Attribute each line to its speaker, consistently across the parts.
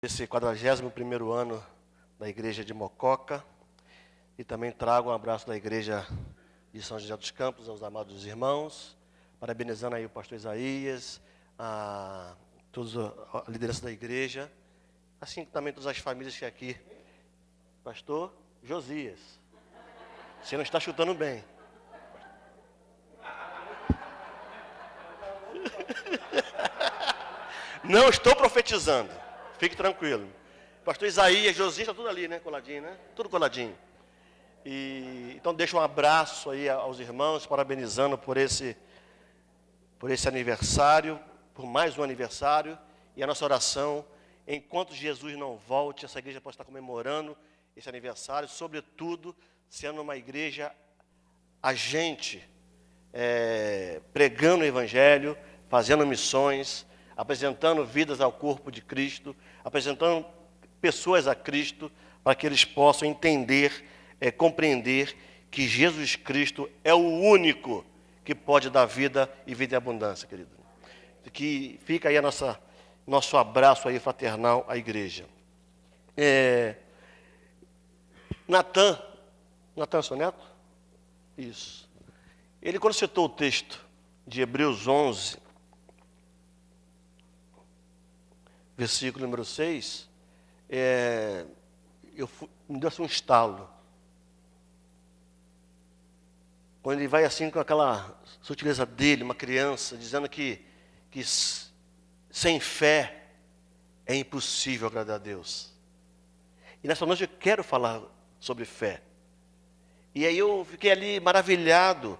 Speaker 1: Esse 41º ano da Igreja de Mococa, e também trago um abraço da Igreja de São José dos Campos aos amados irmãos, parabenizando aí o pastor Isaías, toda a liderança da igreja, assim também todas as famílias que aqui. Pastor Josias, você não está chutando bem. Não estou profetizando, fique tranquilo. Pastor Isaías, Josias, está tudo ali, né? Coladinho, né? Tudo coladinho. Então deixa um abraço aí aos irmãos, parabenizando por esse aniversário, por mais um aniversário, e a nossa oração, enquanto Jesus não volte, essa igreja pode estar comemorando esse aniversário, sobretudo sendo uma igreja agente, pregando o Evangelho, fazendo missões, apresentando vidas ao corpo de Cristo, apresentando pessoas a Cristo, para que eles possam entender, compreender que Jesus Cristo é o único que pode dar vida e vida em abundância, querido. Que fica aí nosso abraço aí fraternal à igreja. Natan é seu neto? Isso. Ele, quando citou o texto de Hebreus 11, versículo número 6, me deu assim um estalo. Quando ele vai assim com aquela sutileza dele, uma criança, dizendo que sem fé é impossível agradar a Deus. E nessa noite eu quero falar sobre fé. E aí eu fiquei ali maravilhado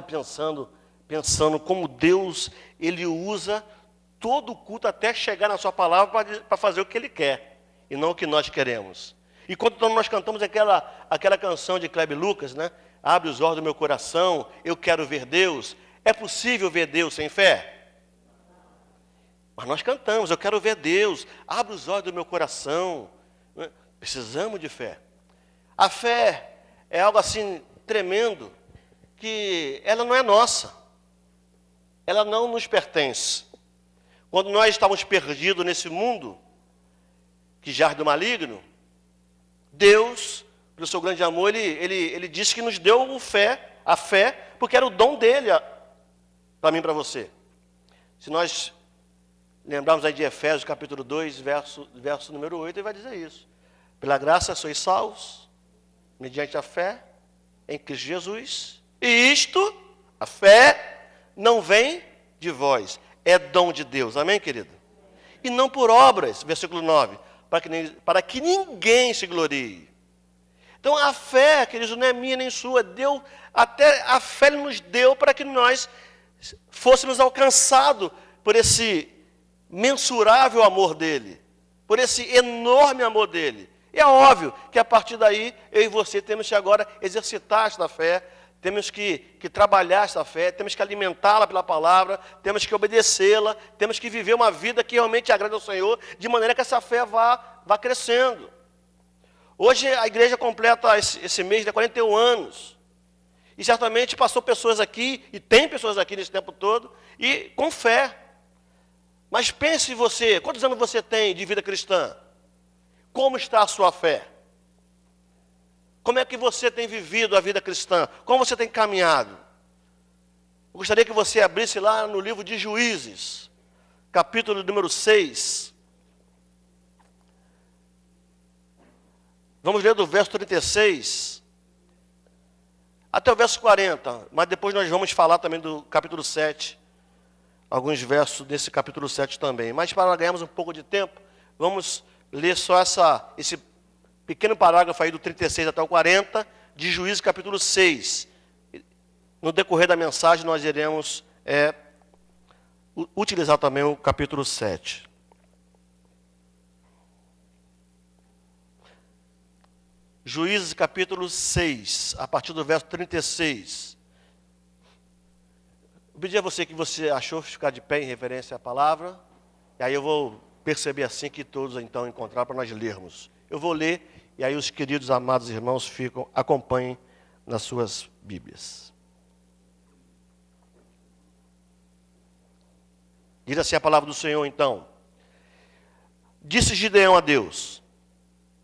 Speaker 1: pensando como Deus, Ele usa todo o culto até chegar na sua palavra para fazer o que Ele quer, e não o que nós queremos. E quando nós cantamos aquela canção de Kleber Lucas, né? Abre os olhos do meu coração, eu quero ver Deus. É possível ver Deus sem fé? Mas nós cantamos, eu quero ver Deus, abre os olhos do meu coração. Precisamos de fé. A fé é algo assim tremendo, que ela não é nossa. Ela não nos pertence. Quando nós estávamos perdidos nesse mundo, que jaz do maligno, Deus, pelo seu grande amor, ele disse que nos deu a fé, porque era o dom dele para mim e para você. Se nós lembrarmos aí de Efésios capítulo 2, verso número 8, ele vai dizer isso. Pela graça sois salvos, mediante a fé em Cristo Jesus. E isto, a fé, não vem de vós, é dom de Deus. Amém, querido? E não por obras, versículo 9, para que ninguém se glorie. Então a fé, queridos, não é minha nem sua, Deus, até a fé Ele nos deu para que nós fôssemos alcançados por esse mensurável amor dele, por esse enorme amor dele. E é óbvio que a partir daí, eu e você temos que agora exercitar esta fé, temos que trabalhar esta fé, temos que alimentá-la pela palavra, temos que obedecê-la, temos que viver uma vida que realmente agrada ao Senhor, de maneira que essa fé vá crescendo. Hoje a igreja completa esse mês de 41 anos. E certamente passou pessoas aqui, e tem pessoas aqui nesse tempo todo, e com fé. Mas pense você, quantos anos você tem de vida cristã? Como está a sua fé? Como é que você tem vivido a vida cristã? Como você tem caminhado? Eu gostaria que você abrisse lá no livro de Juízes, capítulo número 6. Vamos ler do verso 36 até o verso 40, mas depois nós vamos falar também do capítulo 7, alguns versos desse capítulo 7 também. Mas para ganharmos um pouco de tempo, vamos ler só esse pequeno parágrafo aí do 36 até o 40, de Juízes capítulo 6. No decorrer da mensagem nós iremos utilizar também o capítulo 7. Juízes capítulo 6, a partir do verso 36. Eu pedi a você que você achou ficar de pé em referência à palavra, e aí eu vou perceber assim que todos então encontraram para nós lermos. Eu vou ler, e aí os queridos amados irmãos acompanhem nas suas Bíblias. Diz assim a palavra do Senhor então: Disse Gideão a Deus: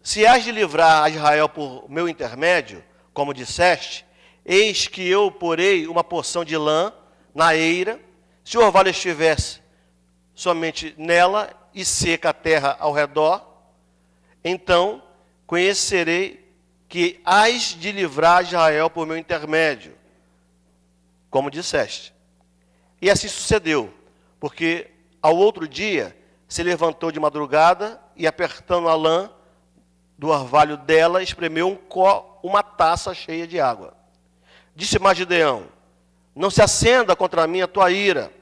Speaker 1: se has de livrar a Israel por meu intermédio, como disseste, eis que eu porei uma porção de lã na eira, se o orvalho estivesse somente nela e seca a terra ao redor, então conhecerei que hás de livrar Israel por meu intermédio, como disseste. E assim sucedeu, porque ao outro dia se levantou de madrugada e, apertando a lã do orvalho dela, espremeu uma taça cheia de água. Disse mais Gideão: não se acenda contra mim a tua ira,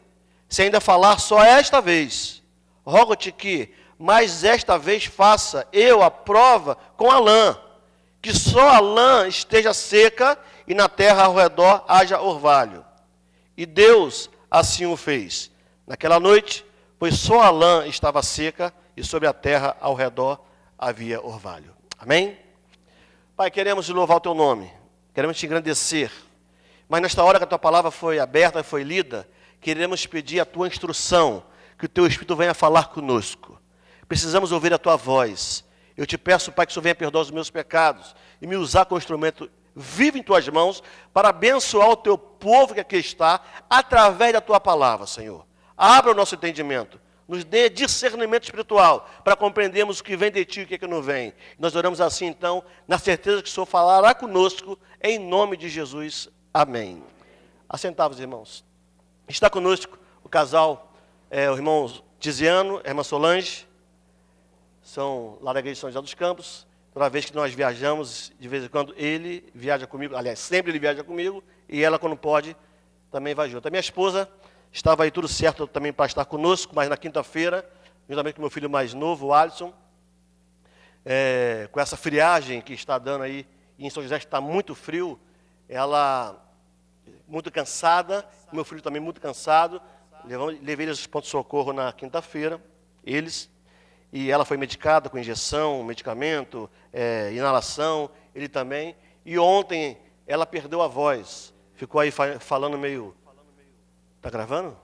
Speaker 1: se ainda falar só esta vez. Rogo-te que mais esta vez faça eu a prova com a lã, que só a lã esteja seca e na terra ao redor haja orvalho. E Deus assim o fez. Naquela noite, pois só a lã estava seca e sobre a terra ao redor havia orvalho. Amém? Pai, queremos louvar o teu nome, queremos te engrandecer, mas nesta hora que a tua palavra foi aberta, foi lida, queremos pedir a tua instrução, que o teu Espírito venha falar conosco. Precisamos ouvir a tua voz. Eu te peço, Pai, que o Senhor venha perdoar os meus pecados e me usar como instrumento vivo em tuas mãos para abençoar o teu povo que aqui está, através da tua palavra, Senhor. Abra o nosso entendimento, nos dê discernimento espiritual, para compreendermos o que vem de ti e o que não vem. Nós oramos assim, então, na certeza que o Senhor falará conosco, em nome de Jesus. Amém. Assentados, irmãos. Está conosco o casal, o irmão Tiziano, a irmã Solange, são lá da igreja de São José dos Campos. Toda vez que nós viajamos, de vez em quando ele viaja comigo, aliás, sempre ele viaja comigo, e ela, quando pode, também vai junto. A minha esposa estava aí tudo certo também para estar conosco, mas na quinta-feira, juntamente com meu filho mais novo, o Alisson, com essa friagem que está dando aí, e em São José está muito frio, ela muito cansada, meu filho também muito cansado, levei eles ao ponto-socorro na quinta-feira, e ela foi medicada com injeção, medicamento, inalação, ele também, e ontem ela perdeu a voz, ficou aí falando meio... Está gravando?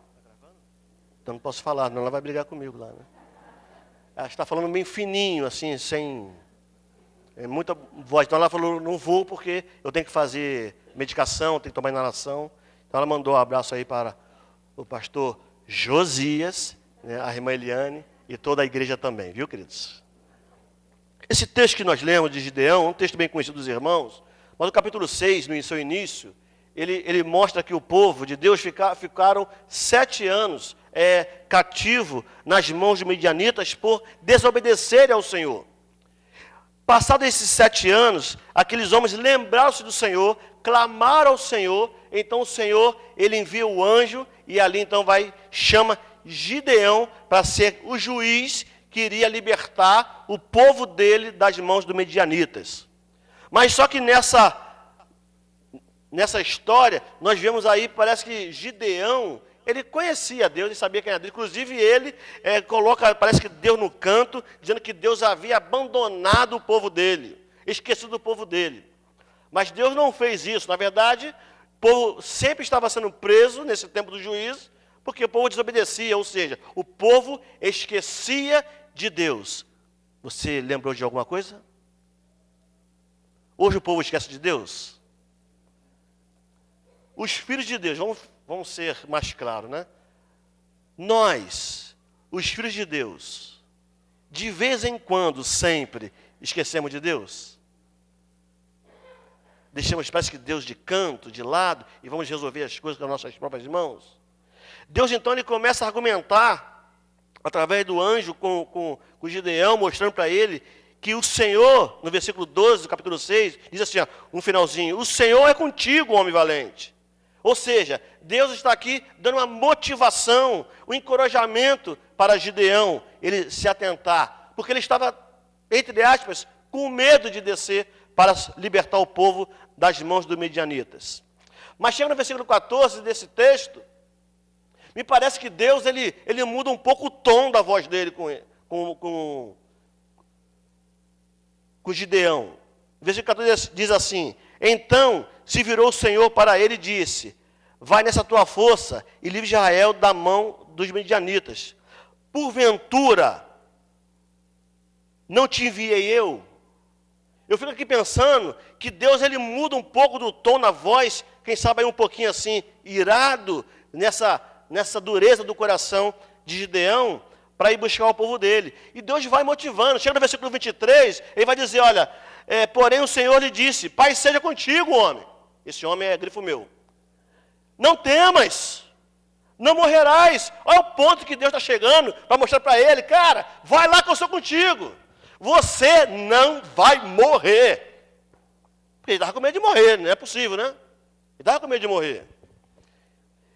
Speaker 1: Então não posso falar, não, ela vai brigar comigo lá, né? Ela está falando bem fininho, assim, sem muita voz. Então ela falou, não vou porque eu tenho que fazer medicação, tenho que tomar inalação. Então ela mandou um abraço aí para o pastor Josias, né, a irmã Eliane e toda a igreja também, viu, queridos? Esse texto que nós lemos de Gideão é um texto bem conhecido dos irmãos, mas no capítulo 6, no seu início, ele mostra que o povo de Deus ficaram 7 anos cativo nas mãos dos midianitas por desobedecerem ao Senhor. Passados esses 7 anos, aqueles homens lembraram-se do Senhor, clamaram ao Senhor, então o Senhor, ele envia o anjo, e ali então chama Gideão para ser o juiz que iria libertar o povo dele das mãos dos midianitas. Mas só que nessa história, nós vemos aí, parece que Gideão, ele conhecia Deus e sabia quem era Deus. Inclusive ele coloca, parece que Deus no canto, dizendo que Deus havia abandonado o povo dele, esquecido do povo dele. Mas Deus não fez isso. Na verdade, o povo sempre estava sendo preso nesse tempo do juízo, porque o povo desobedecia, ou seja, o povo esquecia de Deus. Você lembrou de alguma coisa? Hoje o povo esquece de Deus? Os filhos de Deus, vamos ser mais claros, né? Nós, os filhos de Deus, de vez em quando, sempre, esquecemos de Deus? Deixamos, parece que Deus de canto, de lado, e vamos resolver as coisas com as nossas próprias mãos? Deus, então, ele começa a argumentar, através do anjo, com Gideão, mostrando para ele que o Senhor, no versículo 12 do capítulo 6, diz assim, no finalzinho, o Senhor é contigo, homem valente. Ou seja, Deus está aqui dando uma motivação, um encorajamento para Gideão, ele se atentar, porque ele estava, entre aspas, com medo de descer para libertar o povo das mãos dos midianitas. Mas chega no versículo 14 desse texto, me parece que Deus ele muda um pouco o tom da voz dele com Gideão. O versículo 14 diz assim, então se virou o Senhor para ele e disse, vai nessa tua força e livre Israel da mão dos midianitas. Porventura, não te enviei eu? Eu fico aqui pensando que Deus ele muda um pouco do tom na voz, quem sabe aí um pouquinho assim, irado, nessa dureza do coração de Gideão, para ir buscar o povo dele. E Deus vai motivando. Chega no versículo 23, ele vai dizer, olha, porém o Senhor lhe disse, Pai seja contigo, homem. Esse homem é grifo meu. Não temas, não morrerás. Olha o ponto que Deus está chegando para mostrar para ele, cara, vai lá que eu sou contigo. Você não vai morrer. Porque ele estava com medo de morrer, não é possível, né? Ele estava com medo de morrer.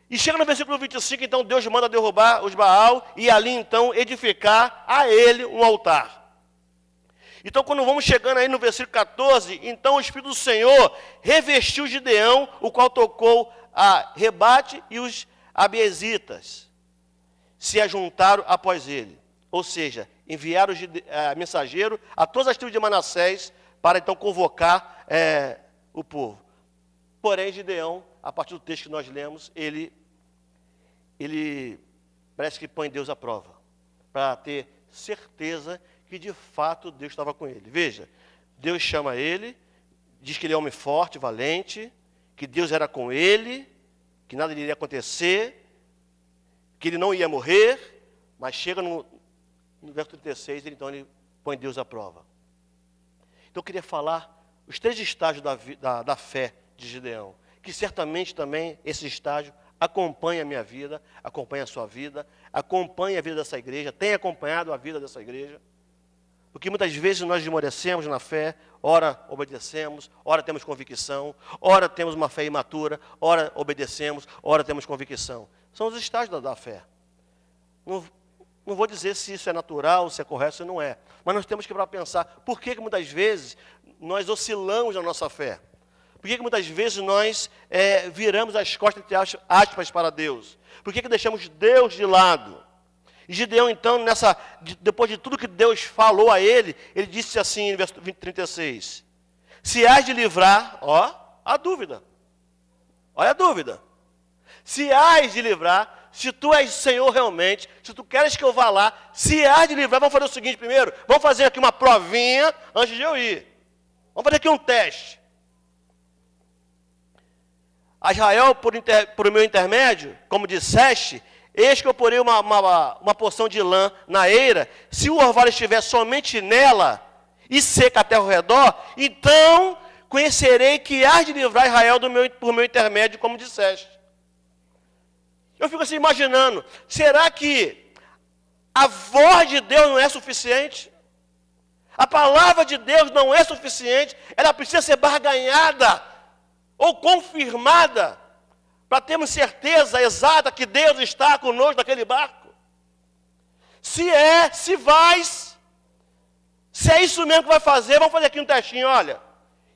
Speaker 1: E chega no versículo 25, então Deus manda derrubar os Baal e ali então edificar a ele um altar. Então quando vamos chegando aí no versículo 14, então o Espírito do Senhor revestiu Gideão, o qual tocou a rebate e os abiesitas se ajuntaram após ele. Ou seja, enviaram mensageiro a todas as tribos de Manassés para então convocar o povo. Porém, Gideão, a partir do texto que nós lemos, ele parece que põe Deus à prova, para ter certeza que de fato Deus estava com ele. Veja, Deus chama ele, diz que ele é homem forte, valente, que Deus era com ele, que nada lhe iria acontecer, que ele não ia morrer, mas chega no verso 36, ele põe Deus à prova. Então eu queria falar os 3 estágios da fé de Gideão, que certamente também esse estágio acompanha a minha vida, acompanha a sua vida, acompanha a vida dessa igreja, tem acompanhado a vida dessa igreja. Porque muitas vezes nós esmorecemos na fé, ora obedecemos, ora temos convicção, ora temos uma fé imatura, ora obedecemos, ora temos convicção. São os estágios da fé. Não vou dizer se isso é natural, se é correto, se não é. Mas nós temos que pensar, por que muitas vezes nós oscilamos na nossa fé? Por que muitas vezes nós viramos as costas, entre aspas, para Deus? Por que deixamos Deus de lado? E Gideão, então, depois de tudo que Deus falou a ele, ele disse assim, no verso 36, se hás de livrar, a dúvida. Olha a dúvida. Se hás de livrar, se tu és Senhor realmente, se tu queres que eu vá lá, se hás de livrar, vamos fazer o seguinte primeiro, vamos fazer aqui uma provinha antes de eu ir. Vamos fazer aqui um teste. A Israel, por meu intermédio, como disseste, eis que eu porei uma porção de lã na eira, se o orvalho estiver somente nela, e seca a terra ao redor, então conhecerei que hás de livrar Israel por meu intermédio, como disseste. Eu fico assim imaginando, será que a voz de Deus não é suficiente? A palavra de Deus não é suficiente, ela precisa ser barganhada, ou confirmada, para termos certeza exata que Deus está conosco naquele barco. Se é isso mesmo que vai fazer, vamos fazer aqui um testinho, olha.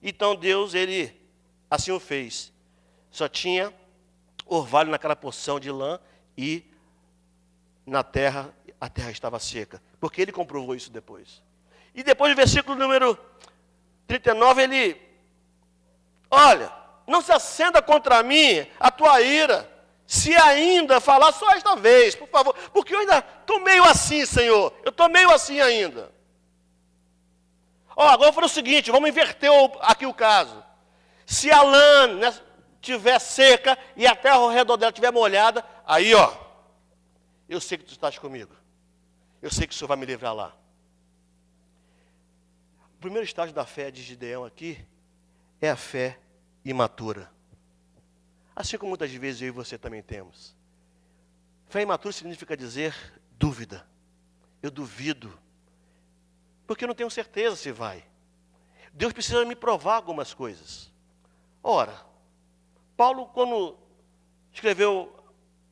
Speaker 1: Então Deus, ele assim o fez. Só tinha orvalho naquela porção de lã e na terra, a terra estava seca. Porque ele comprovou isso depois. E depois do versículo número 39, olha, não se acenda contra mim a tua ira, se ainda falar só esta vez, por favor, porque eu ainda estou meio assim, Senhor, eu estou meio assim ainda. Agora foi o seguinte, vamos inverter aqui o caso. Se a lã estiver seca e a terra ao redor dela estiver molhada, aí eu sei que tu estás comigo, eu sei que o Senhor vai me livrar lá. O primeiro estágio da fé de Gideão aqui é a fé imatura. Assim como muitas vezes eu e você também temos. Fé imatura significa dizer dúvida. Eu duvido. Porque eu não tenho certeza se vai. Deus precisa me provar algumas coisas. Ora, Paulo, quando escreveu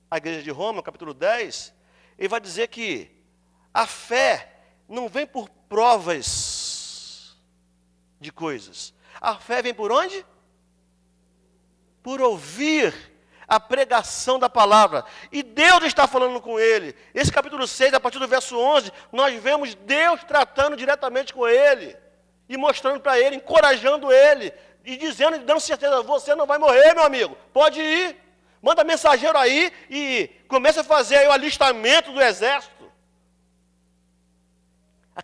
Speaker 1: a igreja de Roma, no capítulo 10, ele vai dizer que a fé não vem por provas de coisas. A fé vem por onde? Por ouvir a pregação da palavra. E Deus está falando com ele. Esse capítulo 6, a partir do verso 11, nós vemos Deus tratando diretamente com ele. E mostrando para ele, encorajando ele. E dizendo, dando certeza, você não vai morrer, meu amigo. Pode ir. Manda mensageiro aí e começa a fazer aí o alistamento do exército.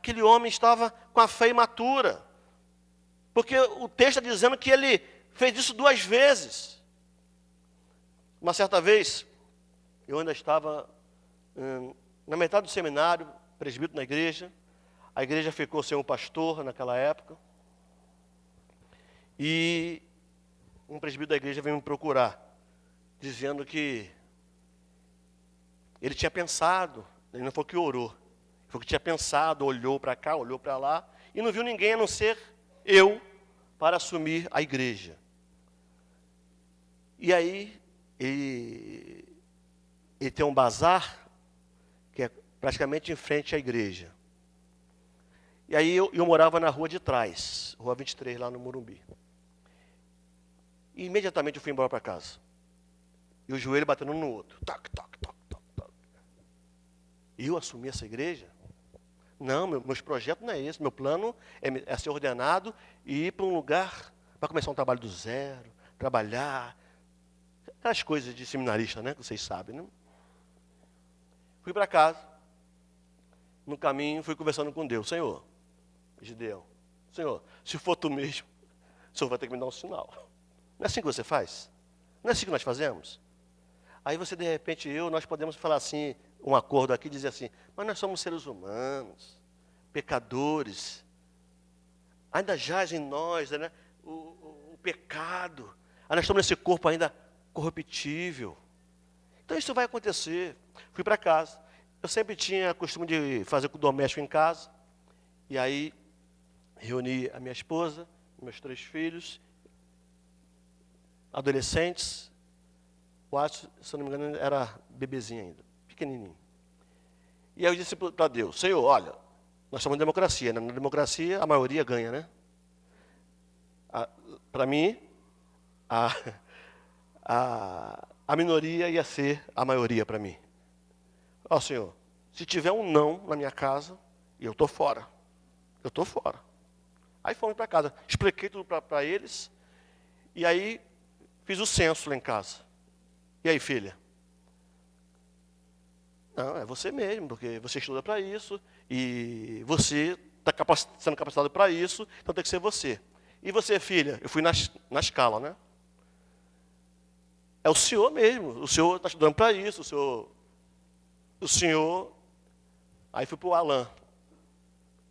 Speaker 1: aquele homem estava com a fé imatura. Porque o texto está dizendo que ele fez isso 2 vezes. Uma certa vez, eu ainda estava na metade do seminário, presbítero na igreja. A igreja ficou sem um pastor naquela época. E um presbítero da igreja veio me procurar, dizendo que ele tinha pensado, ele não foi que orou, ele foi que tinha pensado, olhou para cá, olhou para lá, e não viu ninguém a não ser eu para assumir a igreja. E aí, ele tem um bazar, que é praticamente em frente à igreja. E aí eu morava na rua de trás, rua 23, lá no Morumbi. E imediatamente eu fui embora para casa. E o joelho batendo um no outro. Toc, toc, toc, toc, toc. E eu assumi essa igreja? Não, meus projetos não é esse. Meu plano é ser ordenado e ir para um lugar para começar um trabalho do zero, trabalhar. Aquelas coisas de seminarista, né? Que vocês sabem, né? Fui para casa. No caminho, fui conversando com Deus. Senhor, Gideão, Senhor, se for tu mesmo, o Senhor vai ter que me dar um sinal. Não é assim que você faz? Não é assim que nós fazemos? Aí você, de repente, nós podemos falar assim, um acordo aqui, dizer assim, mas nós somos seres humanos, pecadores. Ainda jaz em nós, né, o pecado. Aí nós estamos nesse corpo ainda corruptível. Então isso vai acontecer. Fui para casa. Eu sempre tinha costume de fazer com o doméstico em casa. E aí, reuni a minha esposa, meus 3 filhos, adolescentes. O Atos, se eu não me engano, era bebezinho ainda, pequenininho. E aí eu disse para Deus, Senhor, olha, nós estamos em democracia, né? Na democracia a maioria ganha, né? Para mim, a minoria ia ser a maioria para mim. Ó, Senhor, se tiver um não na minha casa, eu estou fora. Eu estou fora. Aí fomos para casa, expliquei tudo para eles, e aí fiz o censo lá em casa. E aí, filha? Não, é você mesmo, porque você estuda para isso, e você está sendo capacitado para isso, então tem que ser você. E você, filha? Eu fui na escala, né? É o senhor mesmo, o senhor está estudando para isso, o senhor... Aí fui para o Alain.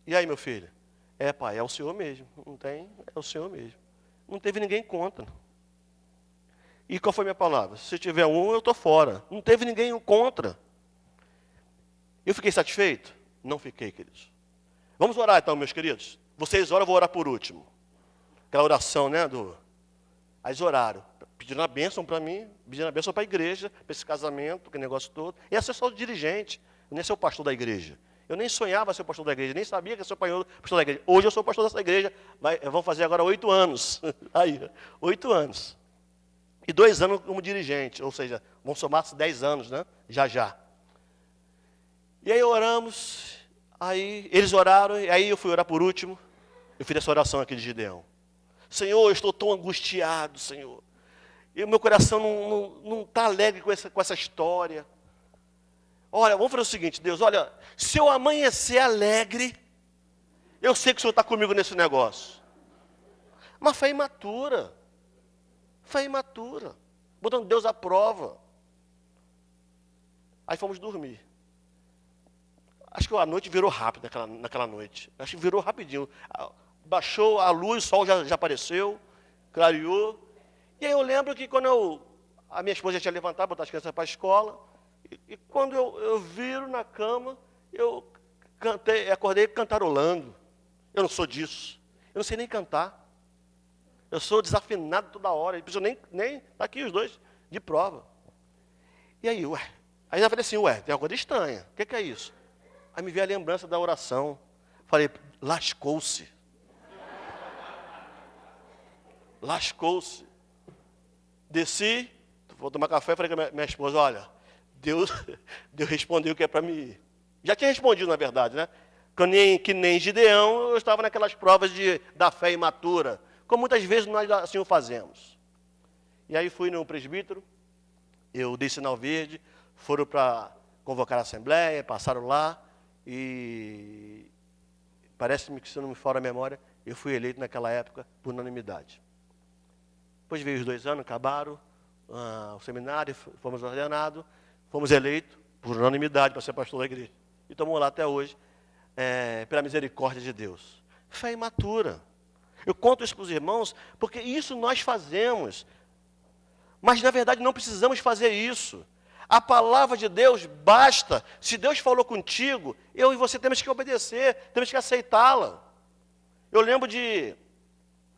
Speaker 1: E aí, meu filho? É, pai, é o senhor mesmo, não tem, é o senhor mesmo. Não teve ninguém contra. E qual foi a minha palavra? Se tiver um, eu estou fora. Não teve ninguém contra. Eu fiquei satisfeito? Não fiquei, queridos. Vamos orar então, meus queridos. Vocês oram, eu vou orar por último. Aquela oração, né? Aí eles oraram, pedindo a bênção para mim, pedindo a bênção para a igreja, para esse casamento, aquele negócio todo. E esse é só o dirigente, eu nem sou o pastor da igreja. Eu nem sonhava ser o pastor da igreja, nem sabia que eu sou o pastor da igreja. Hoje eu sou o pastor dessa igreja, vão fazer agora 8 anos. Aí, 8 anos. E 2 anos como dirigente, ou seja, vão somar-se 10 anos, né? Já. E aí oramos, aí eles oraram, e aí eu fui orar por último. Eu fiz essa oração aqui de Gideão. Senhor, eu estou tão angustiado, Senhor. E o meu coração não está alegre com essa história. Olha, vamos fazer o seguinte, Deus, olha, se eu amanhecer alegre, eu sei que o Senhor está comigo nesse negócio. Mas fé imatura. Fé imatura. Botando Deus à prova. Aí fomos dormir. Acho que a noite virou rápido naquela noite. Acho que virou rapidinho. Baixou a luz, o sol já apareceu, clareou. E aí eu lembro que quando a minha esposa já tinha levantado, botar as crianças para a escola, e quando eu viro na cama, eu acordei cantarolando. Eu não sou disso. Eu não sei nem cantar. Eu sou desafinado toda hora. Não preciso nem tá aqui os dois de prova. E aí, Aí eu falei assim, tem uma coisa estranha. O que é isso? Aí me veio a lembrança da oração. Falei, lascou-se. Lascou-se. Desci, vou tomar café, falei com a minha esposa, olha, Deus respondeu que é para mim ir. Já tinha respondido, na verdade, né? Que nem Gideão, eu estava naquelas provas da fé imatura, como muitas vezes nós assim o fazemos. E aí fui no presbítero, eu dei sinal verde, foram para convocar a assembleia, passaram lá, e Parece-me que, se não me falha a memória, eu fui eleito naquela época por unanimidade. Depois veio os 2 anos, acabaram o seminário, fomos ordenados, fomos eleitos por unanimidade para ser pastor da igreja. E estamos lá até hoje, pela misericórdia de Deus. Fé imatura. Eu conto isso para os irmãos, porque isso nós fazemos. Mas, na verdade, não precisamos fazer isso. A palavra de Deus basta. Se Deus falou contigo, eu e você temos que obedecer, temos que aceitá-la. Eu lembro de...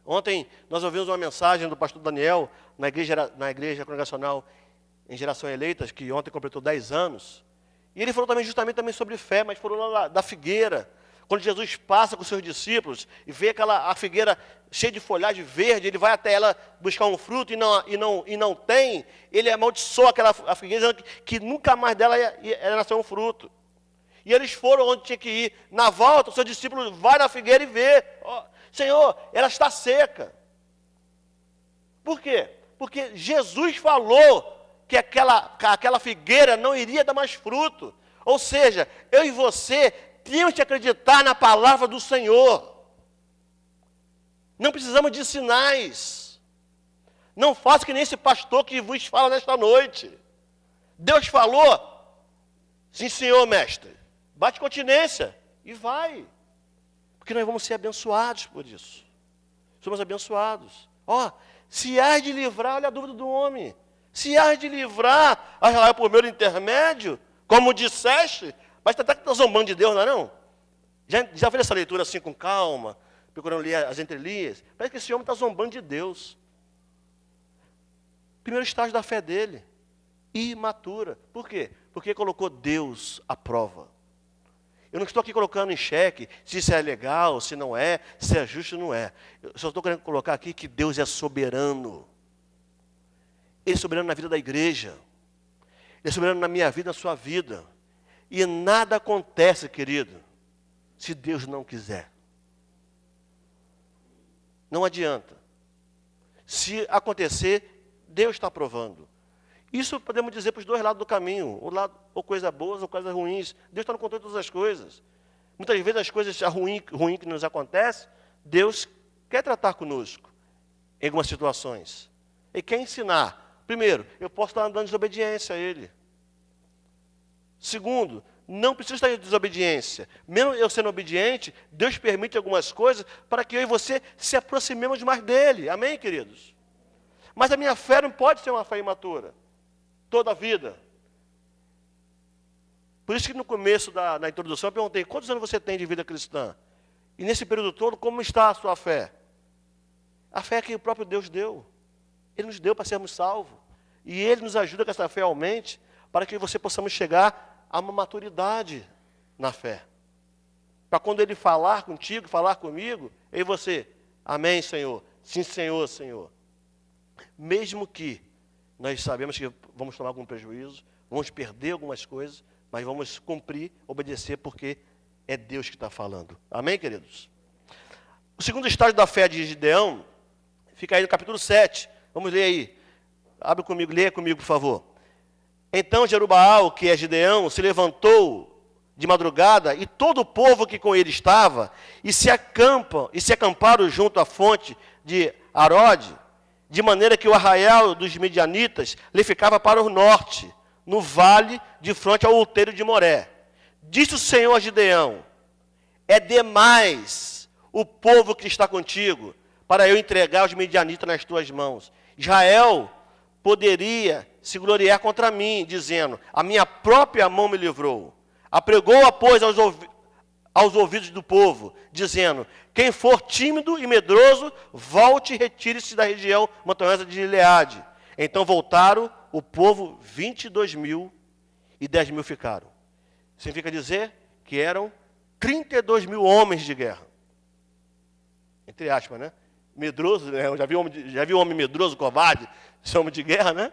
Speaker 1: Ontem nós ouvimos uma mensagem do pastor Daniel, na igreja congregacional em Geração Eleitas, que ontem completou 10 anos. E ele falou também justamente também sobre fé, mas falou lá da figueira. Quando Jesus passa com os seus discípulos e vê a figueira cheia de folhagem verde, ele vai até ela buscar um fruto e não tem, ele amaldiçoa a figueira, dizendo que nunca mais dela ia nascer um fruto. E eles foram onde tinha que ir. Na volta, o seu discípulo vai na figueira e vê. Oh, Senhor, ela está seca. Por quê? Porque Jesus falou que aquela figueira não iria dar mais fruto. Ou seja, eu e você temos que acreditar na palavra do Senhor. Não precisamos de sinais. Não faça que nem esse pastor que vos fala nesta noite. Deus falou, sim, Senhor, mestre. Bate continência e vai. Porque nós vamos ser abençoados por isso. Somos abençoados. Ó, se há de livrar, olha a dúvida do homem. Se há de livrar, por meu intermédio, como disseste, mas até que está zombando de Deus, não é não? Já fez essa leitura assim com calma, procurando ler as entrelinhas? Parece que esse homem está zombando de Deus. Primeiro estágio da fé dele, imatura. Por quê? Porque colocou Deus à prova. Eu não estou aqui colocando em xeque se isso é legal, se não é, se é justo ou não é. Eu só estou querendo colocar aqui que Deus é soberano. Ele é soberano na vida da igreja. Ele é soberano na minha vida, na sua vida. E nada acontece, querido, se Deus não quiser. Não adianta. Se acontecer, Deus está aprovando. Isso podemos dizer para os dois lados do caminho, ou coisas boas ou coisas ruins. Deus está no controle de todas as coisas. Muitas vezes as coisas ruins que nos acontecem, Deus quer tratar conosco em algumas situações. Ele quer ensinar. Primeiro, eu posso estar andando em desobediência a Ele. Segundo, não preciso estar em desobediência. Mesmo eu sendo obediente, Deus permite algumas coisas para que eu e você se aproximemos mais dEle. Amém, queridos? Mas a minha fé não pode ser uma fé imatura. Toda a vida. Por isso que no começo da introdução eu perguntei, quantos anos você tem de vida cristã? E nesse período todo, como está a sua fé? A fé que o próprio Deus deu. Ele nos deu para sermos salvos. E Ele nos ajuda que essa fé aumente, para que você possamos chegar a uma maturidade na fé. Para quando Ele falar contigo, falar comigo, eu e você, amém, Senhor, sim, Senhor, Senhor. Mesmo que nós sabemos que vamos tomar algum prejuízo, vamos perder algumas coisas, mas vamos cumprir, obedecer, porque é Deus que está falando. Amém, queridos? O segundo estágio da fé de Gideão fica aí no capítulo 7. Vamos ler aí. Abre comigo, leia comigo, por favor. Então Jerubaal, que é Gideão, se levantou de madrugada, e todo o povo que com ele estava, e se acamparam junto à fonte de Arode, de maneira que o arraial dos medianitas lhe ficava para o norte, no vale, de frente ao outeiro de Moré. Disse o Senhor a Gideão, é demais o povo que está contigo, para eu entregar os medianitas nas tuas mãos. Israel poderia se gloriar contra mim, dizendo, a minha própria mão me livrou. Apregou-a, pois, aos ouvidos do povo, dizendo, quem for tímido e medroso, volte e retire-se da região montanhosa de Gileade. Então voltaram o povo 22.000 e 10.000 ficaram. Significa dizer que eram 32.000 homens de guerra. Entre aspas, né? Medroso, né? Já viu homem medroso, covarde, esse homem de guerra, né?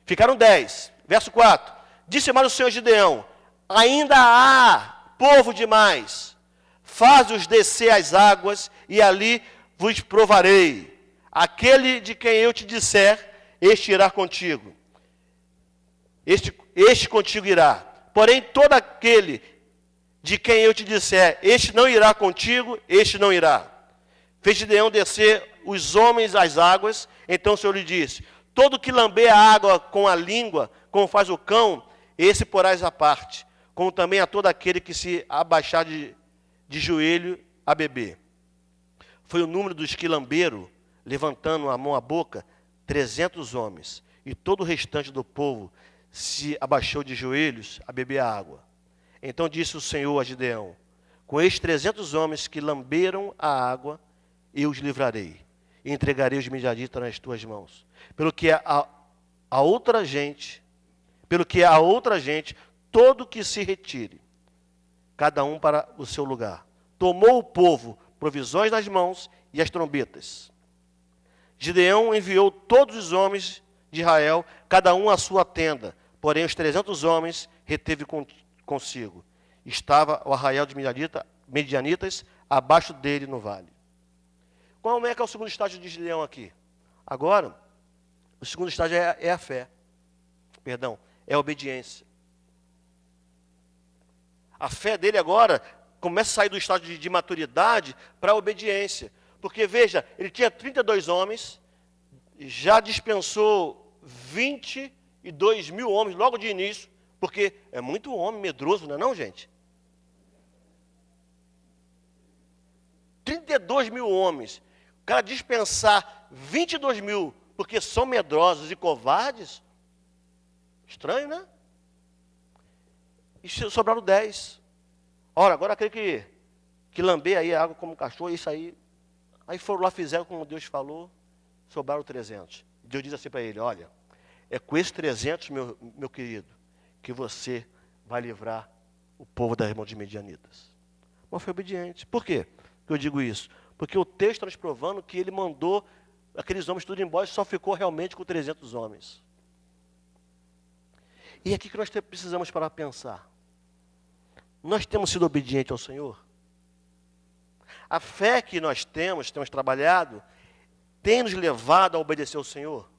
Speaker 1: Ficaram 10. Verso 4. Disse mais o Senhor Gideão, ainda há povo demais. Faz-os descer às águas, e ali vos provarei. Aquele de quem eu te disser, este irá contigo. Este contigo irá. Porém, todo aquele De quem eu te disser, este não irá contigo, este não irá. Fez Gideão descer os homens às águas, então o Senhor lhe disse, todo que lamber a água com a língua, como faz o cão, esse porás à parte, como também a todo aquele que se abaixar de joelho a beber. Foi o número dos que lamberam, levantando a mão à boca, 300 homens, e todo o restante do povo se abaixou de joelhos a beber a água. Então disse o Senhor a Gideão, com estes 300 homens que lamberam a água, eu os livrarei, e entregarei os midianitas nas tuas mãos. Pelo que a outra gente, todo que se retire, cada um para o seu lugar. Tomou o povo provisões nas mãos e as trombetas. Gideão enviou todos os homens de Israel, cada um à sua tenda, porém os 300 homens reteve consigo. Estava o arraial de Medianitas abaixo dele no vale. Qual é que é o segundo estágio de Gideão aqui? Agora, o segundo estágio é a fé. É a obediência. A fé dele agora começa a sair do estágio de maturidade para a obediência. Porque, veja, ele tinha 32 homens, já dispensou 22 mil homens logo de início, porque é muito homem medroso, não é não, gente? 32 mil homens. O cara dispensar 22 mil, porque são medrosos e covardes, estranho, né? E sobraram 10. Ora, agora aquele que lamber aí a água como cachorro, isso aí. Aí foram lá, fizeram como Deus falou, sobraram 300. Deus diz assim para ele, olha, é com esses 300, meu querido, que você vai livrar o povo das mãos de Medianitas. Mas foi obediente. Por quê que eu digo isso? Porque o texto está nos provando que ele mandou aqueles homens tudo embora e só ficou realmente com 300 homens. E é aqui que nós precisamos parar para pensar. Nós temos sido obedientes ao Senhor? A fé que nós temos trabalhado, tem nos levado a obedecer ao Senhor?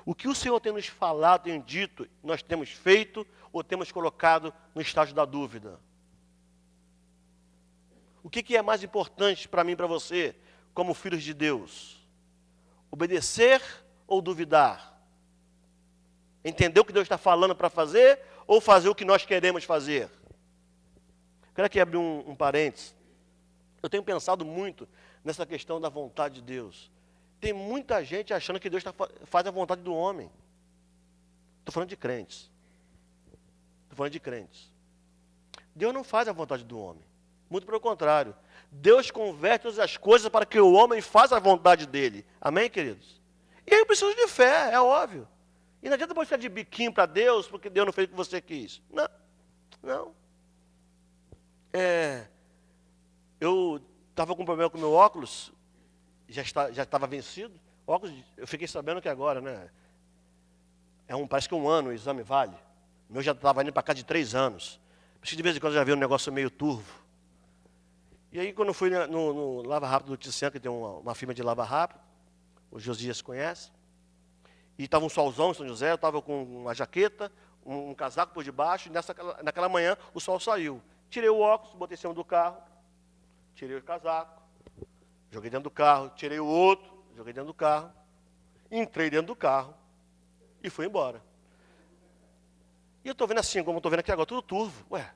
Speaker 1: O que o Senhor tem nos falado, tem dito, nós temos feito ou temos colocado no estágio da dúvida? O que é mais importante para mim e para você, como filhos de Deus? Obedecer ou duvidar? Entender o que Deus está falando para fazer ou fazer o que nós queremos fazer? Quero aqui abrir um parênteses. Eu tenho pensado muito nessa questão da vontade de Deus. Tem muita gente achando que Deus faz a vontade do homem. Estou falando de crentes. Deus não faz a vontade do homem. Muito pelo contrário. Deus converte todas as coisas para que o homem faça a vontade dele. Amém, queridos? E aí eu preciso de fé, é óbvio. E não adianta você ficar de biquinho para Deus, porque Deus não fez o que você quis. Não. Eu estava com um problema com o meu óculos, já estava vencido. O óculos, eu fiquei sabendo que agora, né? Parece que 1 ano o exame vale. O meu já estava indo para cá de 3 anos. Por isso de vez em quando eu já vi um negócio meio turvo. E aí quando eu fui no Lava Rápido do Tiziano, que tem uma firma de lava rápido, o Josias conhece, e estava um solzão em São José, eu estava com uma jaqueta, um casaco por debaixo, e naquela manhã o sol saiu. Tirei o óculos, botei em cima do carro, tirei o casaco, joguei dentro do carro, tirei o outro, joguei dentro do carro, entrei dentro do carro e fui embora. E eu estou vendo assim, como estou vendo aqui agora, tudo turvo. Ué,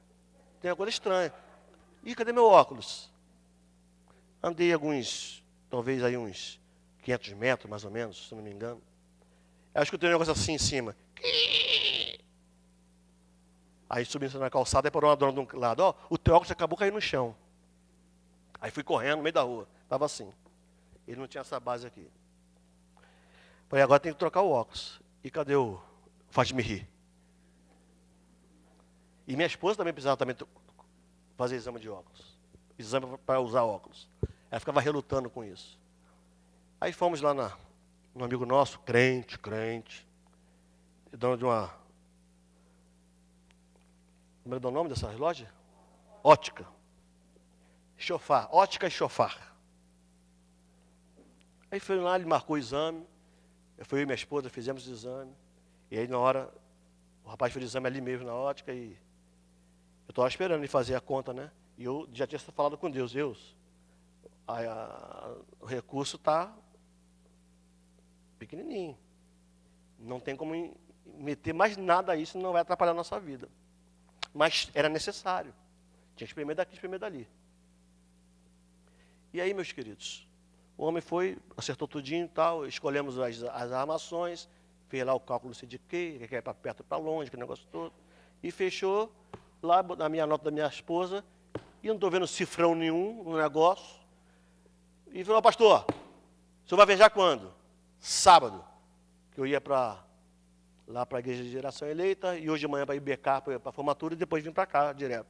Speaker 1: tem uma coisa estranha. Ih, cadê meu óculos? Andei talvez aí uns 500 metros, mais ou menos, se não me engano. Acho que eu tenho um negócio assim em cima. Aí subi na calçada e parou uma dona de um lado. Ó, o teu óculos acabou caindo no chão. Aí fui correndo no meio da rua. Estava assim. Ele não tinha essa base aqui. Falei, agora tem que trocar o óculos. E cadê o faz-me rir? E minha esposa também precisava fazer exame de óculos. Exame para usar óculos. Ela ficava relutando com isso. Aí fomos lá no amigo nosso, crente, dono de uma... Como é o nome dessa loja? Ótica. Chofar. Ótica e chofar. Aí foi lá, ele marcou o exame. Eu fui e minha esposa, fizemos o exame. E aí na hora, o rapaz fez o exame ali mesmo na ótica e Eu estava esperando ele fazer a conta, né? E eu já tinha falado com Deus, o recurso está pequenininho. Não tem como meter mais nada a isso, não vai atrapalhar a nossa vida. Mas era necessário. Tinha que espremer daqui, espremer dali. E aí, meus queridos, o homem foi, acertou tudinho e tal, escolhemos as armações, fez lá o cálculo de que é para perto, para longe, que negócio todo, e fechou lá na minha nota da minha esposa, e não estou vendo cifrão nenhum no negócio, e falou, pastor, o senhor vai viajar quando? Sábado, que eu ia lá para a igreja de geração eleita, e hoje de manhã para IBK, para a formatura, e depois vim para cá direto.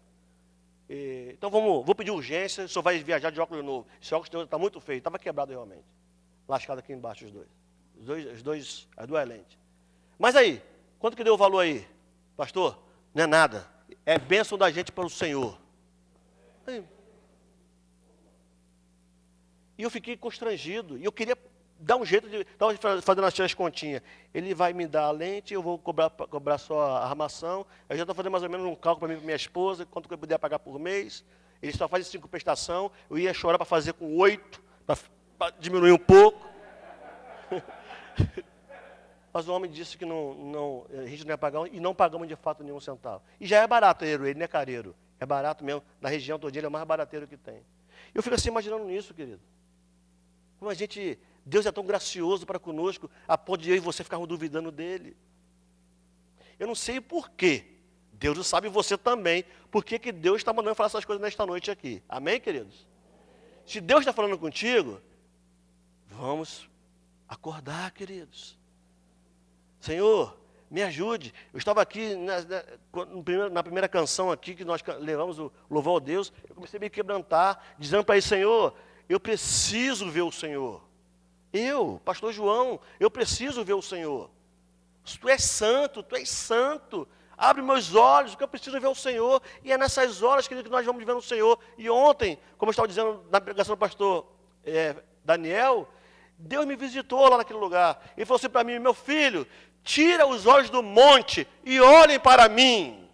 Speaker 1: Então vou pedir urgência, o senhor vai viajar de óculos novo. Esse óculos está muito feio, estava quebrado realmente. Lascado aqui embaixo as duas lentes. Mas aí, quanto que deu o valor aí? Pastor, não é nada. É bênção da gente para o Senhor. Aí. E eu fiquei constrangido, e eu queria dar um jeito de... Estava fazendo as continhas. Ele vai me dar a lente, eu vou cobrar só a armação. Eu já estou fazendo mais ou menos um cálculo para mim e para minha esposa, quanto que eu puder pagar por mês. Ele só faz 5 prestações, eu ia chorar para fazer com 8, para diminuir um pouco. Mas o homem disse que a gente não ia pagar, e não pagamos de fato nenhum centavo. E já é barateiro, ele não é careiro. É barato mesmo, na região toda ele é o mais barateiro que tem. Eu fico assim imaginando nisso, querido. Como Deus é tão gracioso para conosco, a ponto de eu e você ficarmos duvidando dele. Eu não sei por quê. Deus sabe, você também, por que Deus está mandando falar essas coisas nesta noite aqui. Amém, queridos? Se Deus está falando contigo, vamos acordar, queridos. Senhor, me ajude. Eu estava aqui na primeira canção aqui, que nós levamos o louvor ao Deus, eu comecei a me quebrantar, dizendo para ele, Senhor, eu preciso ver o Senhor. Eu, pastor João, eu preciso ver o Senhor. Tu és santo, abre meus olhos, porque eu preciso ver o Senhor. E é nessas horas, querido, que nós vamos ver o Senhor. E ontem, como eu estava dizendo na pregação do pastor Daniel, Deus me visitou lá naquele lugar. E falou assim para mim, meu filho, tira os olhos do monte e olhem para mim.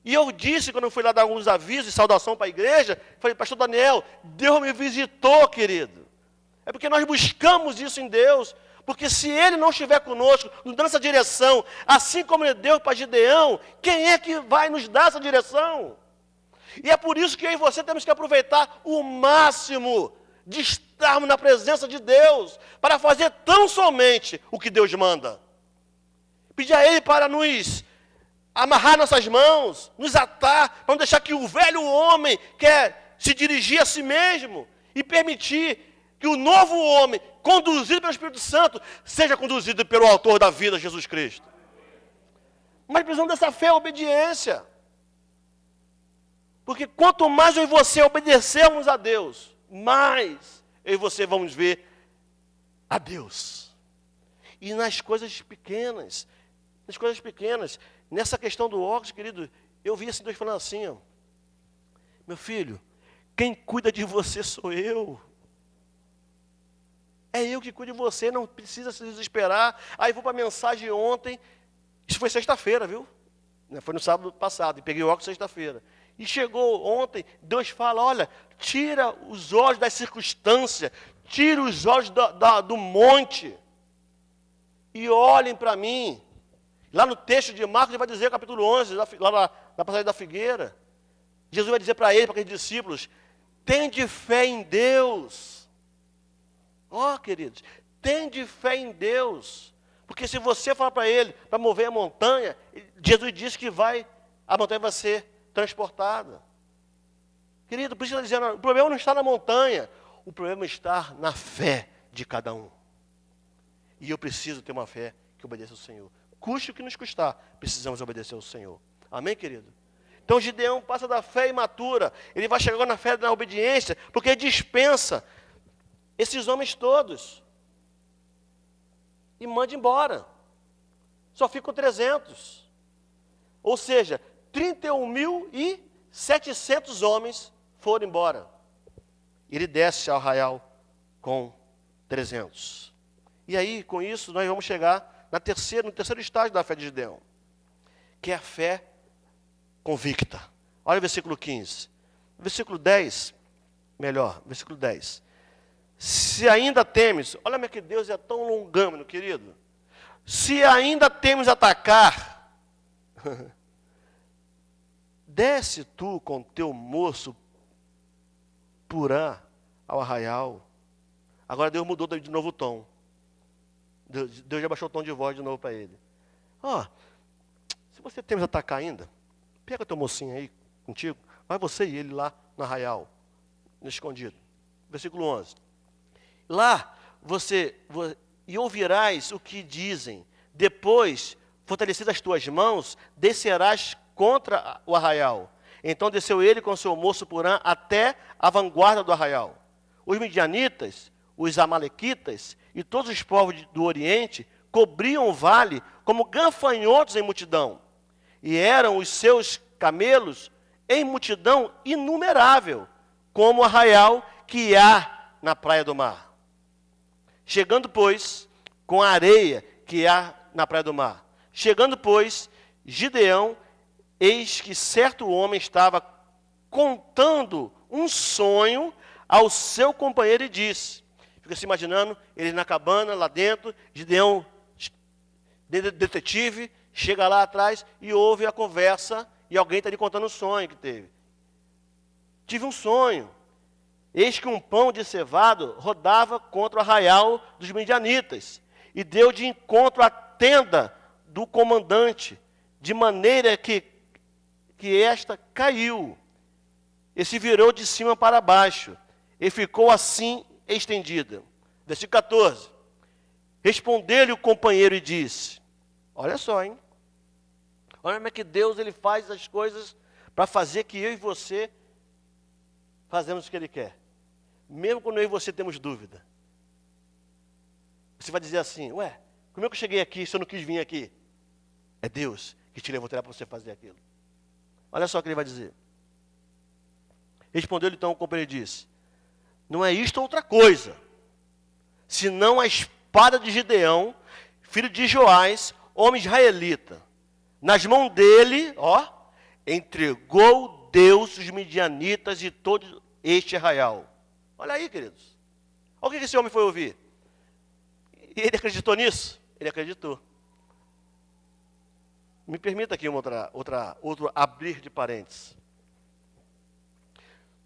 Speaker 1: E eu disse, quando eu fui lá dar alguns avisos e saudação para a igreja, falei, pastor Daniel, Deus me visitou, querido. É porque nós buscamos isso em Deus, porque se Ele não estiver conosco, nos dando essa direção, assim como Ele deu para Gideão, quem é que vai nos dar essa direção? E é por isso que eu e você temos que aproveitar o máximo de estarmos na presença de Deus, para fazer tão somente o que Deus manda. Pedir a Ele para nos amarrar nossas mãos, nos atar, para não deixar que o velho homem quer se dirigir a si mesmo e permitir que o novo homem, conduzido pelo Espírito Santo, seja conduzido pelo autor da vida, Jesus Cristo. Mas precisamos dessa fé e obediência. Porque quanto mais eu e você obedecermos a Deus, mais eu e você vamos ver a Deus. E nas coisas pequenas, nessa questão do óculos, querido, eu vi assim Deus falando assim, ó, meu filho, quem cuida de você sou eu. É eu que cuido de você, não precisa se desesperar. Aí vou para a mensagem ontem, isso foi sexta-feira, viu? Foi no sábado passado, e peguei o óculos sexta-feira. E chegou ontem, Deus fala, olha, tira os olhos das circunstâncias, tira os olhos do monte, e olhem para mim. Lá no texto de Marcos, ele vai dizer, capítulo 11, lá na passagem da figueira, Jesus vai dizer para ele, para aqueles discípulos, tende fé em Deus. Ó, queridos, tende fé em Deus. Porque se você falar para ele, para mover a montanha, Jesus disse que a montanha vai ser transportada. Querido, por isso ele está dizendo, o problema não está na montanha, o problema está na fé de cada um. E eu preciso ter uma fé que obedeça ao Senhor. Custe o que nos custar, precisamos obedecer ao Senhor. Amém, querido? Então Gideão passa da fé imatura, ele vai chegar na fé da obediência, porque ele dispensa esses homens todos e manda embora. Só ficam 300. Ou seja, 31.700 homens foram embora. Ele desce ao arraial com 300. E aí, com isso, nós vamos chegar no terceiro estágio da fé de Gideão, que é a fé convicta. Olha o versículo 15. Versículo 10, melhor, versículo 10. Se ainda temes, olha como é que Deus é tão longâmino, querido. Se ainda temes atacar, desce tu com teu moço Purã ao arraial. Agora Deus mudou de novo o tom. Deus já baixou o tom de voz de novo para ele. Se você temes atacar ainda, pega teu mocinho aí contigo, vai você e ele lá no arraial, no escondido. Versículo 11. Lá e ouvirás o que dizem. Depois, fortalecidas as tuas mãos, descerás contra o arraial. Então desceu ele com seu moço Purã até a vanguarda do arraial. Os midianitas, os amalequitas e todos os povos do Oriente cobriam o vale como gafanhotos em multidão. E eram os seus camelos em multidão inumerável, como o arraial que há na praia do mar. Chegando, pois, com a areia que há na praia do mar. Chegando, pois, Gideão, eis que certo homem estava contando um sonho ao seu companheiro e disse, fica se imaginando, ele na cabana, lá dentro, Gideão, detetive, chega lá atrás e ouve a conversa e alguém está lhe contando um sonho que teve. Tive um sonho. Eis que um pão de cevado rodava contra o arraial dos midianitas e deu de encontro à tenda do comandante, de maneira que esta caiu e se virou de cima para baixo e ficou assim estendida. Versículo 14. Respondeu-lhe o companheiro e disse, olha só, hein? Olha como é que Deus ele faz as coisas para fazer que eu e você fazemos o que Ele quer. Mesmo quando eu e você temos dúvida. Você vai dizer assim, como é que eu cheguei aqui se eu não quis vir aqui? É Deus que te levou até lá para você fazer aquilo. Olha só o que ele vai dizer. Respondeu-lhe então o companheiro e disse, não é isto outra coisa, senão a espada de Gideão, filho de Joás, homem israelita. Nas mãos dele, entregou Deus os midianitas e todo este arraial. Olha aí, queridos. Olha o que esse homem foi ouvir. E ele acreditou nisso? Ele acreditou. Me permita aqui outro abrir de parênteses.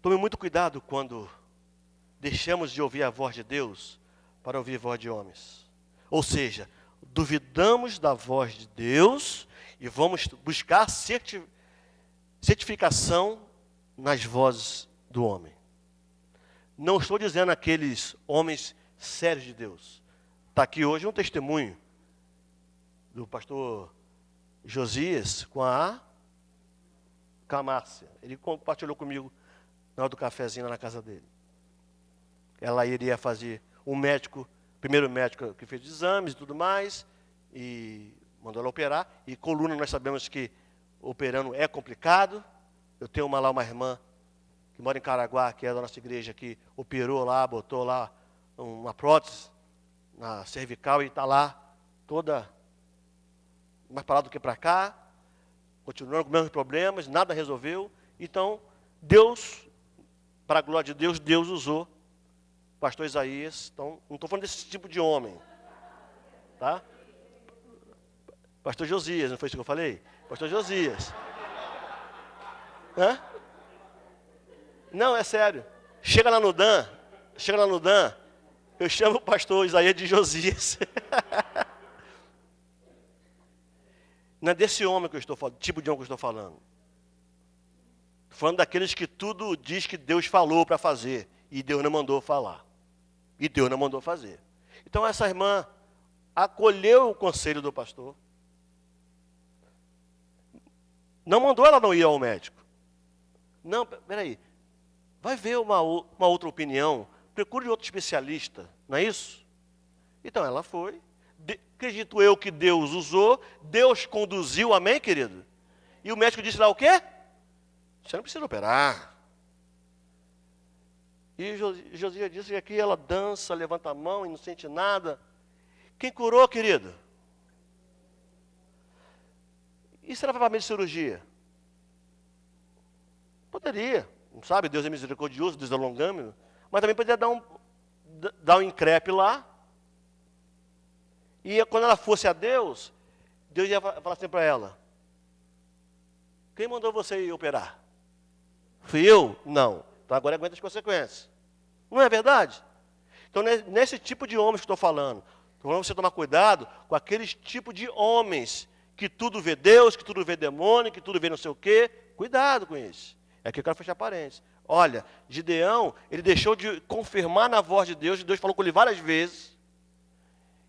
Speaker 1: Tome muito cuidado quando deixamos de ouvir a voz de Deus para ouvir a voz de homens. Ou seja, duvidamos da voz de Deus e vamos buscar certificação nas vozes do homem. Não estou dizendo aqueles homens sérios de Deus. Está aqui hoje um testemunho do pastor Josias com a Márcia. Ele compartilhou comigo na hora do cafezinho lá na casa dele. Ela iria fazer primeiro médico que fez exames e tudo mais, e mandou ela operar. E coluna nós sabemos que operando é complicado. Eu tenho uma irmã que mora em Caraguá, que é da nossa igreja, que operou lá, botou lá uma prótese na cervical e está lá toda mais para lá do que para cá, continuando com os mesmos problemas, nada resolveu. Então, Deus, para a glória de Deus, Deus usou o pastor Isaías. Então, não estou falando desse tipo de homem, tá? Pastor Josias, não foi isso que eu falei? Pastor Josias. Hã? Não, é sério. Chega lá no Dan, eu chamo o pastor Isaías de Josias. Não é desse homem que eu estou falando, tipo de homem que eu estou falando. Estou falando daqueles que tudo diz que Deus falou para fazer, e Deus não mandou falar. E Deus não mandou fazer. Então essa irmã acolheu o conselho do pastor. Não mandou ela não ir ao médico. Não, peraí. Vai ver uma outra opinião. Procure outro especialista. Não é isso? Então ela foi. Acredito eu que Deus usou. Deus conduziu. Amém, querido? E o médico disse lá o quê? Você não precisa operar. E Josias disse que aqui ela dança, levanta a mão e não sente nada. Quem curou, querido? E se ela vai para a meio de cirurgia? Poderia, não sabe? Deus é misericordioso, Deus é longâmino. Mas também poderia dar um increpe lá. E quando ela fosse a Deus, Deus ia falar assim para ela: quem mandou você ir operar? Fui eu? Não. Então agora aguenta as consequências. Não é verdade? Então, nesse tipo de homens que estou falando, você tomar cuidado com aqueles tipos de homens que tudo vê Deus, que tudo vê demônio, que tudo vê não sei o quê. Cuidado com isso. É que eu quero fechar parênteses. Olha, Gideão, ele deixou de confirmar na voz de Deus falou com ele várias vezes.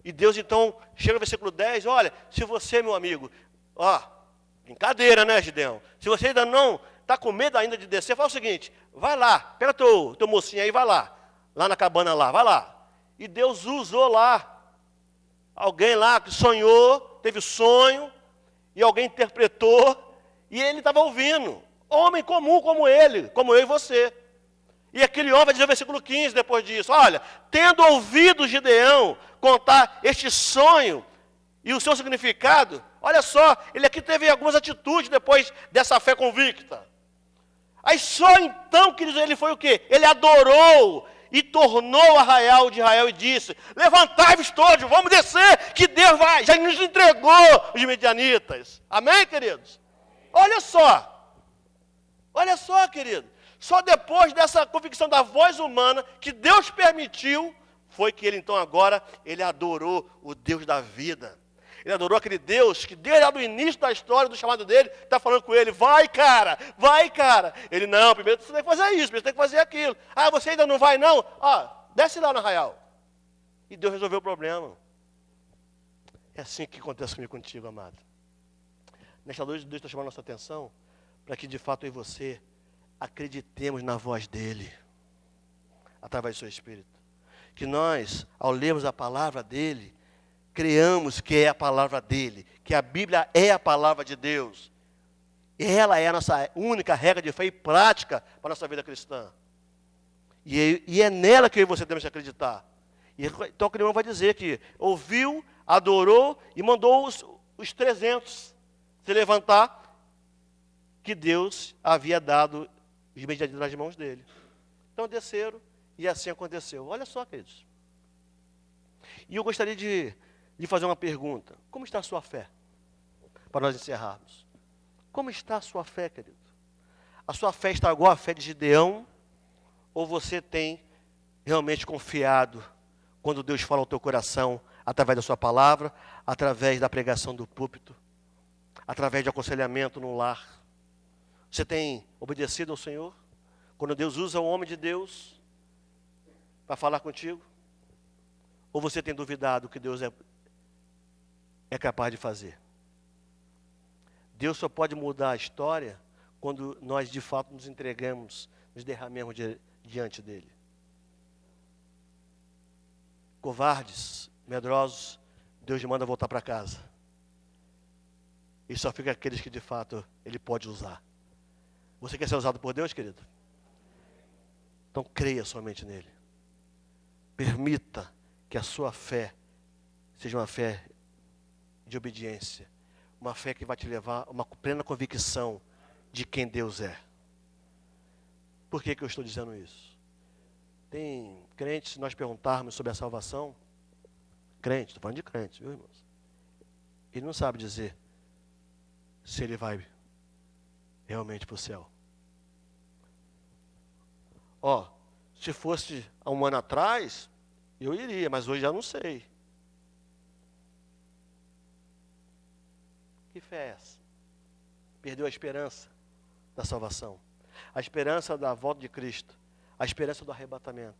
Speaker 1: E Deus então, chega no versículo 10, olha, se você, meu amigo, brincadeira, né, Gideão? Se você ainda não está com medo ainda de descer, fala o seguinte, vai lá, pega teu mocinho aí, vai lá na cabana lá, vai lá. E Deus usou lá, alguém lá que sonhou, teve sonho, e alguém interpretou, e ele estava ouvindo. Homem comum como ele, como eu e você. E aquele homem vai dizer no versículo 15 depois disso, olha, tendo ouvido Gideão contar este sonho e o seu significado, olha só, ele aqui teve algumas atitudes depois dessa fé convicta. Aí só então, queridos, ele foi o quê? Ele adorou e tornou arraial de Israel e disse, levantai-vos todos, vamos descer, que Deus já nos entregou os midianitas. Amém, queridos? Olha só, querido. Só depois dessa convicção da voz humana, que Deus permitiu, foi que ele então agora, ele adorou o Deus da vida. Ele adorou aquele Deus que desde lá do início da história, do chamado dele, está falando com ele, vai cara. Ele, não, primeiro você tem que fazer isso, primeiro você tem que fazer aquilo. Ah, você ainda não vai não? Desce lá no arraial. E Deus resolveu o problema. É assim que acontece comigo e contigo, amado. Nesta noite, Deus está chamando a nossa atenção, para que de fato eu e você acreditemos na voz dele, através do seu Espírito. Que nós, ao lermos a palavra dele, creamos que é a palavra dele, que a Bíblia é a palavra de Deus. E ela é a nossa única regra de fé e prática para a nossa vida cristã. E é nela que eu e você temos que acreditar. Então o irmão vai dizer que ouviu, adorou e mandou os 300 se levantar, que Deus havia dado os medianitas nas mãos dele. Então desceram e assim aconteceu. Olha só, queridos. E eu gostaria de fazer uma pergunta. Como está a sua fé? Para nós encerrarmos. Como está a sua fé, querido? A sua fé está igual à fé de Gideão? Ou você tem realmente confiado quando Deus fala ao teu coração, através da sua palavra, através da pregação do púlpito, através de aconselhamento no lar? Você tem obedecido ao Senhor? Quando Deus usa o homem de Deus para falar contigo? Ou você tem duvidado que Deus é capaz de fazer? Deus só pode mudar a história quando nós de fato nos entregamos, nos derramemos diante dele. Covardes, medrosos, Deus manda voltar para casa. E só fica aqueles que de fato ele pode usar. Você quer ser usado por Deus, querido? Então creia somente nele. Permita que a sua fé seja uma fé de obediência. Uma fé que vai te levar a uma plena convicção de quem Deus é. Por que eu estou dizendo isso? Tem crentes, se nós perguntarmos sobre a salvação, crente, estou falando de crente, viu, irmãos? Ele não sabe dizer se ele vai realmente para o céu. Se fosse há um ano atrás, eu iria, mas hoje já não sei. Que fé é essa? Perdeu a esperança da salvação, a esperança da volta de Cristo, a esperança do arrebatamento.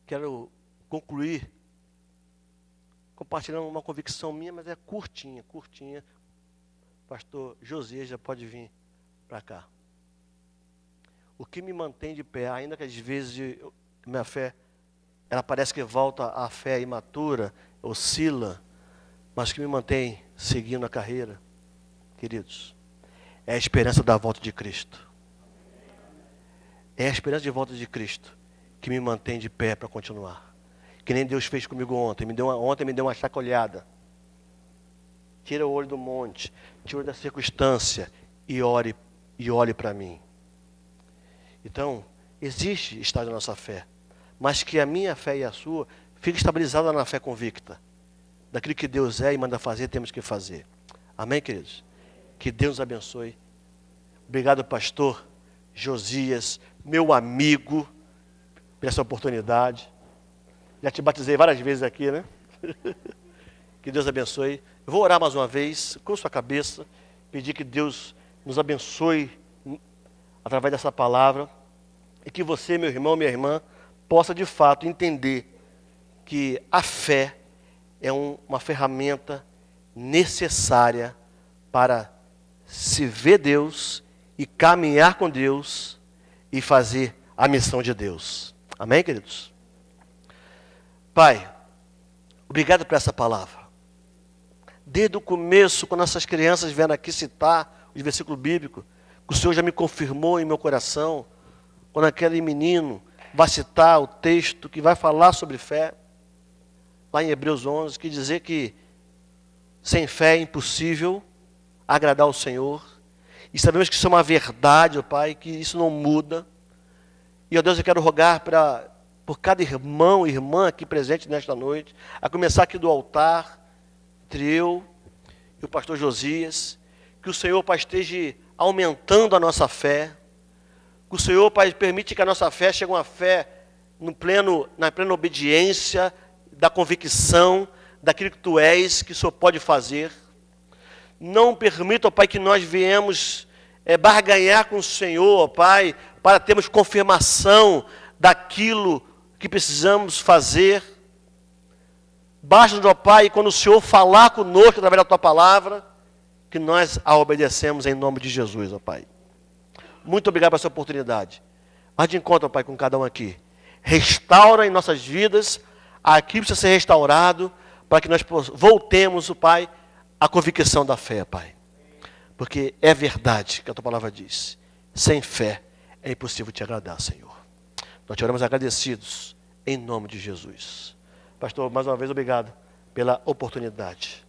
Speaker 1: Quero concluir compartilhando uma convicção minha, mas é curtinha. Pastor José já pode vir para cá. O que me mantém de pé, ainda que às vezes minha fé, ela parece que volta à fé imatura, oscila, mas o que me mantém seguindo a carreira, queridos, é a esperança da volta de Cristo. É a esperança de volta de Cristo que me mantém de pé para continuar. Que nem Deus fez comigo ontem. Ontem me deu uma chacoalhada. Tira o olho do monte, tira o olho da circunstância e ore e olhe para mim. Então, existe estágio da nossa fé, mas que a minha fé e a sua fiquem estabilizadas na fé convicta. Daquilo que Deus é e manda fazer, temos que fazer. Amém, queridos? Que Deus nos abençoe. Obrigado, pastor Josias, meu amigo, por essa oportunidade. Já te batizei várias vezes aqui, né? Que Deus abençoe. Eu vou orar mais uma vez, com sua cabeça, pedir que Deus nos abençoe através dessa palavra e que você, meu irmão, minha irmã, possa de fato entender que a fé é uma ferramenta necessária para se ver Deus e caminhar com Deus e fazer a missão de Deus. Amém, queridos? Pai, obrigado por essa palavra. Desde o começo, quando essas crianças vieram aqui citar os versículos bíblicos, que o Senhor já me confirmou em meu coração, quando aquele menino vai citar o texto que vai falar sobre fé, lá em Hebreus 11, que dizer que sem fé é impossível agradar ao Senhor. E sabemos que isso é uma verdade, ó Pai, que isso não muda. E, ó Deus, eu quero rogar por cada irmão e irmã aqui presente nesta noite, a começar aqui do altar, entre eu e o pastor Josias, que o Senhor, Pai, esteja aumentando a nossa fé, que o Senhor, Pai, permite que a nossa fé chegue a uma fé na plena obediência, da convicção, daquilo que Tu és, que o Senhor pode fazer. Não permita, ó Pai, que nós viemos barganhar com o Senhor, ó Pai, para termos confirmação daquilo que precisamos fazer. Basta-nos, ó Pai, quando o Senhor falar conosco através da Tua palavra, que nós a obedecemos em nome de Jesus, ó Pai. Muito obrigado por essa oportunidade. Mas de encontro, ó Pai, com cada um aqui. Restaura em nossas vidas aquilo que precisa ser restaurado, para que nós voltemos, ó Pai, à convicção da fé, Pai. Porque é verdade que a Tua palavra diz. Sem fé é impossível Te agradar, Senhor. Nós Te oramos agradecidos, em nome de Jesus. Pastor, mais uma vez, obrigado pela oportunidade.